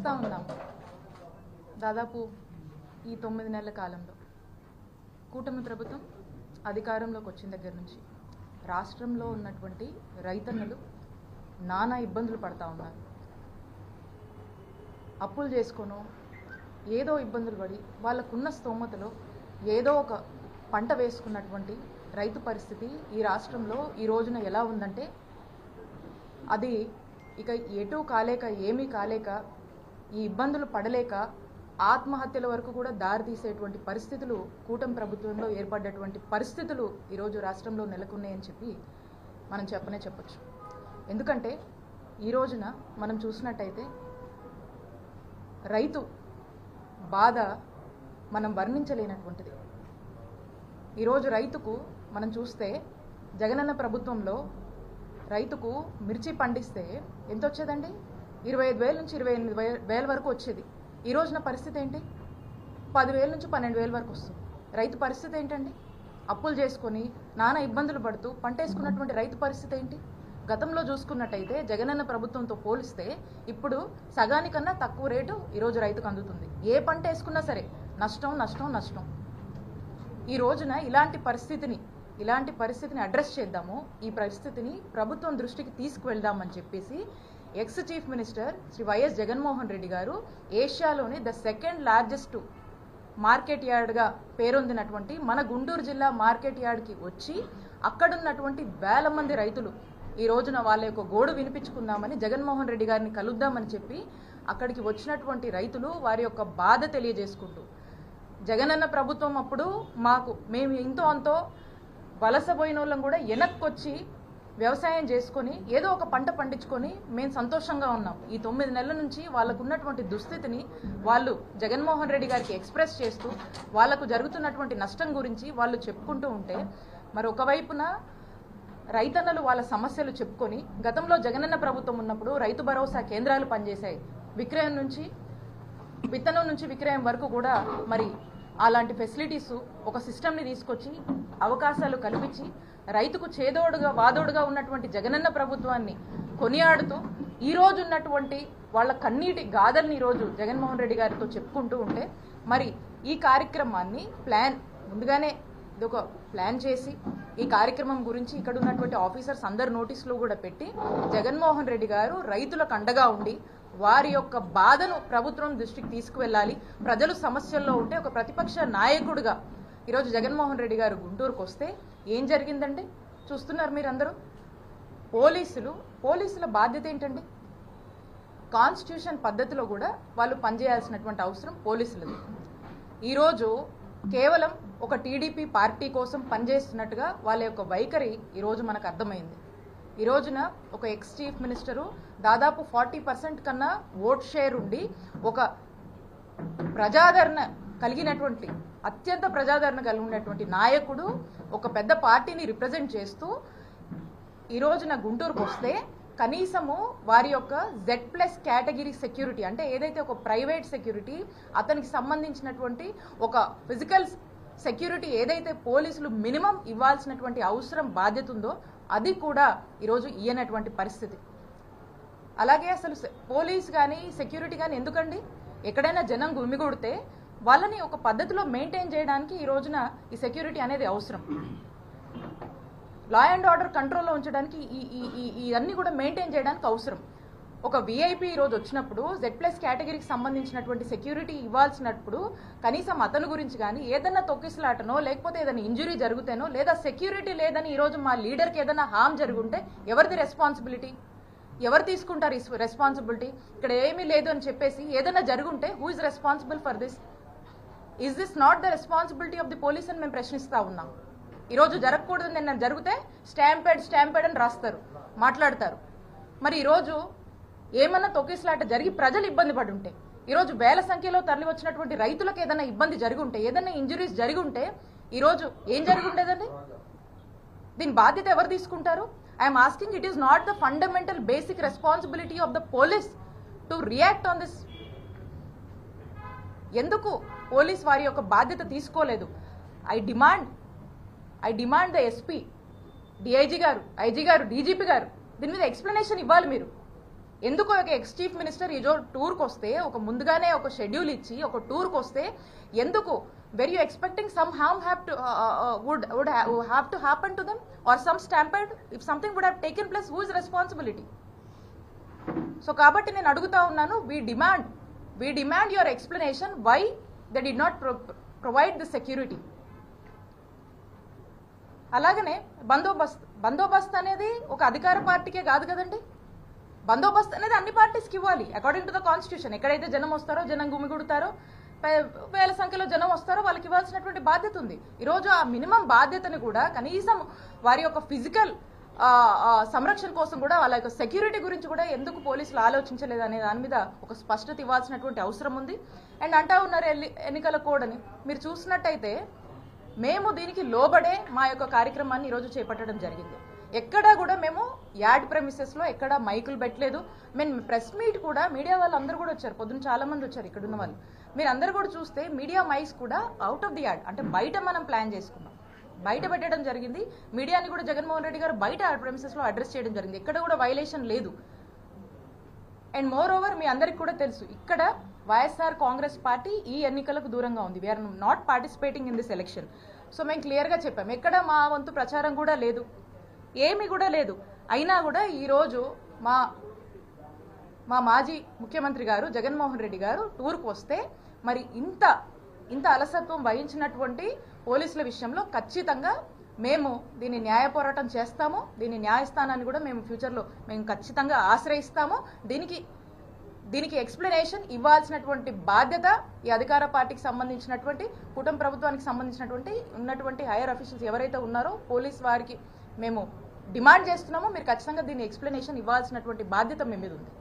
చూస్తూ ఉన్నాం. దాదాపు ఈ 9 నెలల కాలంలో కూటమి ప్రభుత్వం అధికారంలోకి వచ్చిన దగ్గర నుంచి రాష్ట్రంలో ఉన్నటువంటి రైతన్నలు నానా ఇబ్బందులు పడతా ఉన్నారు. అప్పులు చేసుకోను ఏదో ఇబ్బందులు పడి వాళ్ళకున్న స్తోమతలో ఏదో ఒక పంట వేసుకున్నటువంటి రైతు పరిస్థితి ఈ రాష్ట్రంలో ఈ రోజున ఎలా ఉందంటే అది ఇక ఎటూ కాలేక ఏమీ కాలేక ఈ ఇబ్బందులు పడలేక ఆత్మహత్యల వరకు కూడా దారి తీసేటువంటి పరిస్థితులు కూటమి ప్రభుత్వంలో ఏర్పడ్డటువంటి పరిస్థితులు ఈరోజు రాష్ట్రంలో నెలకొన్నాయని చెప్పి మనం చెప్పొచ్చు. ఎందుకంటే ఈ రోజున మనం చూసినట్టయితే రైతు బాధ మనం వర్ణించలేనటువంటిది. ఈరోజు రైతుకు మనం చూస్తే జగనన్న ప్రభుత్వంలో రైతుకు మిర్చి పండిస్తే ఎంత వచ్చేదండి? 25,000 నుంచి 28,000 వరకు వచ్చేది. ఈ రోజున పరిస్థితి ఏంటి? 10,000 నుంచి 12,000 వరకు వస్తుంది. రైతు పరిస్థితి ఏంటండి? అప్పులు చేసుకొని నానా ఇబ్బందులు పడుతూ పంట వేసుకున్నటువంటి రైతు పరిస్థితి ఏంటి? గతంలో చూసుకున్నట్టయితే జగనన్న ప్రభుత్వంతో పోలిస్తే ఇప్పుడు సగానికన్నా తక్కువ రేటు ఈరోజు రైతుకు అందుతుంది. ఏ పంట వేసుకున్నా సరే నష్టం. ఈ రోజున ఇలాంటి పరిస్థితిని అడ్రస్ చేద్దాము, ఈ పరిస్థితిని ప్రభుత్వం దృష్టికి తీసుకువెళ్దామని చెప్పేసి ex chief minister Shri YS Jaganmohan Reddy గారు ఏషియాలోని ద సెకండ్ లార్జెస్ట్ మార్కెట్ యార్డ్గా పేరొందినటువంటి మన గుంటూరు జిల్లా మార్కెట్ యార్డ్కి వచ్చి అక్కడున్నటువంటి వేల మంది రైతులు ఈ రోజున వాళ్ళ యొక్క గోడు వినిపించుకుందామని జగన్మోహన్ రెడ్డి గారిని కలుద్దామని చెప్పి అక్కడికి వచ్చినటువంటి రైతులు వారి యొక్క బాధ తెలియజేసుకుంటూ జగనన్న ప్రభుత్వం అప్పుడు మేము ఇంతో అంతో వలసపోయిన వాళ్ళం కూడా వెనక్కొచ్చి వ్యవసాయం చేసుకొని ఏదో ఒక పంట పండించుకొని మేము సంతోషంగా ఉన్నాం. ఈ 9 నెలల నుంచి వాళ్ళకు ఉన్నటువంటి దుస్థితిని వాళ్ళు జగన్మోహన్ రెడ్డి గారికి ఎక్స్ప్రెస్ చేస్తూ వాళ్లకు జరుగుతున్నటువంటి నష్టం గురించి వాళ్ళు చెప్పుకుంటూ ఉంటే మరి ఒకవైపున రైతన్నలు వాళ్ళ సమస్యలు చెప్పుకొని గతంలో జగనన్న ప్రభుత్వం ఉన్నప్పుడు రైతు భరోసా కేంద్రాలు పనిచేశాయి. విత్తనం నుంచి విక్రయం వరకు కూడా మరి అలాంటి ఫెసిలిటీస్ ఒక సిస్టమ్ని తీసుకొచ్చి అవకాశాలు కల్పించి రైతుకు చేదోడుగా వాదోడుగా ఉన్నటువంటి జగనన్న ప్రభుత్వాన్ని కొనియాడుతూ ఈ రోజు ఉన్నటువంటి వాళ్ళ కన్నీటి గాథల్ని ఈరోజు జగన్మోహన్ రెడ్డి గారితో చెప్పుకుంటూ ఉంటే మరి ఈ కార్యక్రమాన్ని ముందుగానే ఇదొక ప్లాన్ చేసి ఈ కార్యక్రమం గురించి ఇక్కడ ఉన్నటువంటి ఆఫీసర్స్ అందరు నోటీసులు కూడా పెట్టి జగన్మోహన్ రెడ్డి గారు రైతులకు అండగా ఉండి వారి యొక్క బాధను ప్రభుత్వం దృష్టికి తీసుకువెళ్ళాలి, ప్రజలు సమస్యల్లో ఉంటే ఒక ప్రతిపక్ష నాయకుడిగా ఈరోజు జగన్మోహన్ రెడ్డి గారు గుంటూరుకు వస్తే ఏం జరిగిందండి చూస్తున్నారు మీరందరూ. పోలీసుల బాధ్యత ఏంటండి? కాన్స్టిట్యూషన్ పద్ధతిలో కూడా వాళ్ళు పనిచేయాల్సినటువంటి అవసరం పోలీసులది. ఈరోజు కేవలం ఒక టీడీపీ పార్టీ కోసం పనిచేస్తున్నట్టుగా వాళ్ళ యొక్క వైఖరి ఈరోజు మనకు అర్థమైంది. ఈ రోజున ఒక ఎక్స్ చీఫ్ మినిస్టరు దాదాపు 40% కన్నా ఓట్ షేర్ ఉండి ఒక ప్రజాదరణ కలిగినటువంటి అత్యంత ప్రజాదరణ కలిగినటువంటి నాయకుడు ఒక పెద్ద పార్టీని రిప్రజెంట్ చేస్తూ ఈ రోజున గుంటూరుకు వస్తే కనీసము వారి యొక్క Z+ కేటగిరీ సెక్యూరిటీ అంటే ఏదైతే ఒక ప్రైవేట్ సెక్యూరిటీ అతనికి సంబంధించినటువంటి ఒక ఫిజికల్ సెక్యూరిటీ ఏదైతే పోలీసులు మినిమం ఇవ్వాల్సినటువంటి అవసరం బాధ్యత ఉందో అది కూడా ఈరోజు ఇయ్యనటువంటి పరిస్థితి. అలాగే అసలు పోలీస్ కానీ సెక్యూరిటీ కానీ ఎందుకండి? ఎక్కడైనా జనం గుమిగూడితే వాళ్ళని ఒక పద్ధతిలో మెయింటైన్ చేయడానికి ఈ రోజున ఈ సెక్యూరిటీ అనేది అవసరం. లా అండ్ ఆర్డర్ కంట్రోల్లో ఉంచడానికి ఇవన్నీ కూడా మెయింటైన్ చేయడానికి అవసరం. ఒక విఐపీ ఈరోజు వచ్చినప్పుడు Z+ కేటగిరీకి సంబంధించినటువంటి సెక్యూరిటీ ఇవ్వాల్సినప్పుడు కనీసం అతని గురించి కానీ ఏదన్నా తొక్కిసలాటనో లేకపోతే ఏదైనా ఇంజురీ జరుగుతేనో లేదా సెక్యూరిటీ లేదని ఈరోజు మా లీడర్కి ఏదైనా హామ్ జరుగుంటే ఎవరిది రెస్పాన్సిబిలిటీ? ఎవరు తీసుకుంటారు ఈ రెస్పాన్సిబిలిటీ? ఇక్కడ ఏమీ లేదు అని చెప్పేసి ఏదైనా జరుగుంటే who is responsible for this? Is this not the responsibility of the police అని మేము ప్రశ్నిస్తూ ఉన్నాం. ఈరోజు జరగకూడదు నిన్న జరిగితే స్టాంపేడ్ అని రాస్తారు, మాట్లాడతారు. మరి ఈరోజు ఏమన్నా తొక్కిసలాట జరిగి ప్రజలు ఇబ్బంది పడి ఉంటే ఈరోజు వేల సంఖ్యలో తరలి వచ్చినటువంటి రైతులకు ఏదైనా ఇబ్బంది జరిగి ఉంటే ఏదైనా ఇంజురీస్ జరిగి ఉంటే ఈరోజు ఏం జరిగి ఉండేదండి? దీని బాధ్యత ఎవరు తీసుకుంటారు? I'm asking, it is not the fundamental basic responsibility of the police to react on this? ఎందుకు పోలీస్ వారి యొక్క బాధ్యత తీసుకోలేదు? I demand the SP, DIG గారు, ఐజీ గారు, డీజీపీ గారు దీని మీద ఎక్స్ప్లెనేషన్ ఇవ్వాలి. మీరు ఎందుకు ఒక ఎక్స్ చీఫ్ మినిస్టర్ ఈజో టూర్కి వస్తే ఒక ముందుగానే ఒక షెడ్యూల్ ఇచ్చి ఒక టూర్కి వస్తే ఎందుకు where you expecting some harm would have to happen to them or some stampede if something would have taken place, who is responsibility? So కాబట్టి నేను అడుగుతా ఉన్నాను, we demand your explanation why they did not provide the security. అలాగనే బందోబస్తు అనేది ఒక అధికార పార్టీకే కాదు కదండి. బందోబస్తు అనేది అన్ని పార్టీస్కి ఇవ్వాలి అకార్డింగ్ టు ద కాన్స్టిట్యూషన్. ఎక్కడైతే జనం వస్తారో, జనం గుమిగుడతారో, వేల సంఖ్యలో జనం వస్తారో వాళ్ళకి ఇవ్వాల్సినటువంటి బాధ్యత ఉంది. ఈరోజు ఆ మినిమం బాధ్యతని కూడా కనీసం వారి యొక్క ఫిజికల్ సంరక్షణ కోసం కూడా వాళ్ళ యొక్క సెక్యూరిటీ గురించి కూడా ఎందుకు పోలీసులు ఆలోచించలేదు అనే దాని మీద ఒక స్పష్టత ఇవ్వాల్సినటువంటి అవసరం ఉంది. అండ్ అంటా ఉన్నారు ఎన్నికల కోడ్ అని. మీరు చూసినట్టయితే మేము దీనికి లోబడే మా యొక్క కార్యక్రమాన్ని ఈరోజు చేపట్టడం జరిగింది. ఎక్కడా కూడా మేము యాడ్ ప్రెమిసెస్లో ఎక్కడ మైకులు పెట్టలేదు. మేము ప్రెస్ మీట్ కూడా మీడియా వాళ్ళు అందరూ కూడా వచ్చారు, పొద్దున్న చాలా మంది వచ్చారు ఇక్కడ ఉన్న వాళ్ళు. మీరు అందరూ కూడా చూస్తే మీడియా మైక్స్ కూడా అవుట్ ఆఫ్ ది యాడ్, అంటే బయట మనం ప్లాన్ చేసుకున్నాం, బయట పెట్టడం జరిగింది. మీడియాని కూడా జగన్మోహన్ రెడ్డి గారు బయట యాడ్ ప్రెమిసెస్లో అడ్రస్ చేయడం జరిగింది. ఎక్కడ కూడా వైలేషన్ లేదు. అండ్ మోర్ ఓవర్ మీ అందరికి కూడా తెలుసు, ఇక్కడ వైఎస్ఆర్ కాంగ్రెస్ పార్టీ ఈ ఎన్నికలకు దూరంగా ఉంది. We are not participating in this election. So మేము క్లియర్గా చెప్పాము, ఎక్కడ మా వంతు ప్రచారం కూడా లేదు, ఏమీ కూడా లేదు. అయినా కూడా ఈరోజు మా మాజీ ముఖ్యమంత్రి గారు జగన్మోహన్ రెడ్డి గారు టూర్కు వస్తే మరి ఇంత అలసత్వం వహించినటువంటి పోలీసుల విషయంలో ఖచ్చితంగా మేము దీన్ని న్యాయ పోరాటం చేస్తాము. దీని న్యాయస్థానాన్ని కూడా మేము ఫ్యూచర్లో మేము ఖచ్చితంగా ఆశ్రయిస్తాము. దీనికి ఎక్స్ప్లెనేషన్ ఇవ్వాల్సినటువంటి బాధ్యత ఈ అధికార పార్టీకి సంబంధించినటువంటి కుటుంబ ప్రభుత్వానికి సంబంధించినటువంటి ఉన్నటువంటి హైయర్ అఫీషియల్స్ ఎవరైతే ఉన్నారో పోలీస్ వారికి మేము డిమాండ్ చేస్తున్నామో మీరు ఖచ్చితంగా దీన్ని ఎక్స్ప్లెనేషన్ ఇవ్వాల్సినటువంటి బాధ్యత మీ మీద ఉంది.